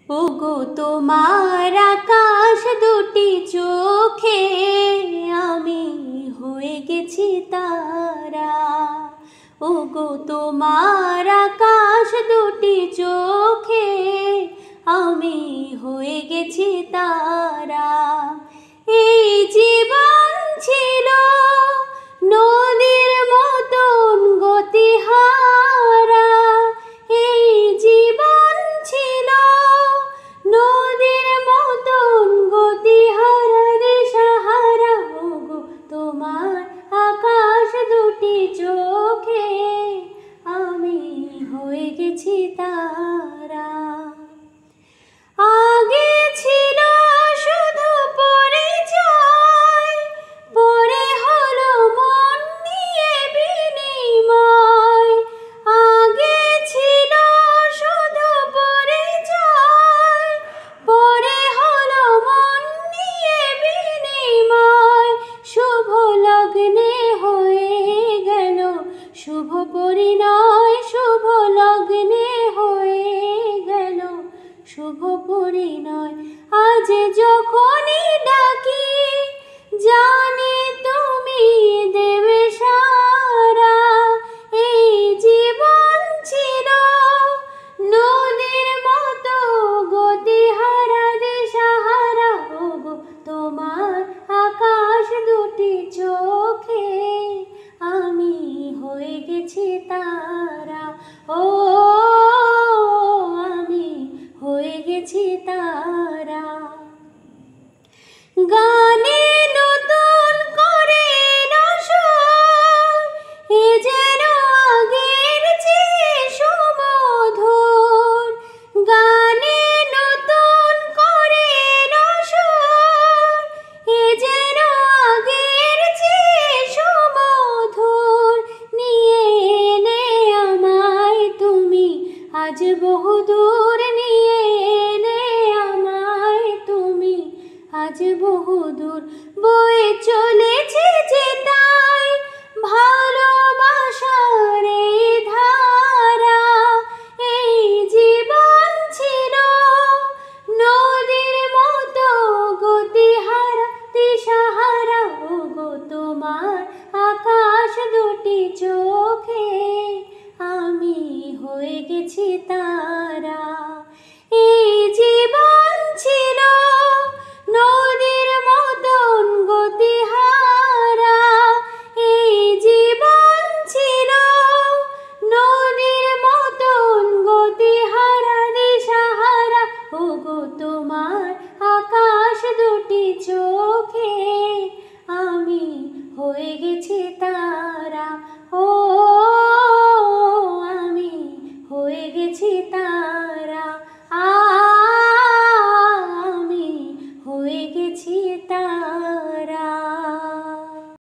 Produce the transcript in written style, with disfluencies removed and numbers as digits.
ওগো তোমার আকাশ দুটি চোখে আমি হয়ে গেছি তারা। ওগো তোমার আকাশ দুটি চোখে আমি হয়ে গেছি তারা। এই জীবন ছিল নদীর মতন গতিহারা, এই জীবন ছিল নদীর মতন গতিহারা দিশাহারা। ওগো তোমার আকাশ দুটি চোখে আমি হয়ে গেছি তারা। আগে ছিল শুধু পরিচয়, পরে হলো মন নিয়ে বিনিময়। আগে ছিল শুধু পরিচয়, পরে হলো মন নিয়ে বিনিময়। শুভ লগ্নে হয়ে গেল শুভ পরিণয়, শুভ লগ্নে হয়ে গেল শুভ পরিণয়। আজ যখনই ডাকি জানি তুমি দেবে সারা। এই জীবন ছিল নদীর মতো গতিহারা দিশাহারা। ওগো তোমার আকাশ দুটি চোখে আমি হয়ে গেছি তারা। ও আমি হয়ে গেছি তারা। গানে নতুন করে নসর, এ যেন আগের চেয়ে সুমধুর। গানে নতুন করে নসর, এ যেন আগের চেয়ে সুমধুর। নিয়ে এলে আমায় তুমি আজ বহুদূর, নিয়ে এলে আমায় তুমি আজ বহুদূর। বয়ে চলেছে যে তাই ভালোবাসার এই ধারা। এই জীবন ছিল নদীর মতো গতিহারা দিশাহারা। ওগো তোমার আকাশ দুটি চোখে আমি হয়ে গেছি তারা। এই জীবন ছিল নদীর মতন গতিহারা, এই জীবন ছিল নদীর মতন গতিহারা দিশাহারা। ওগো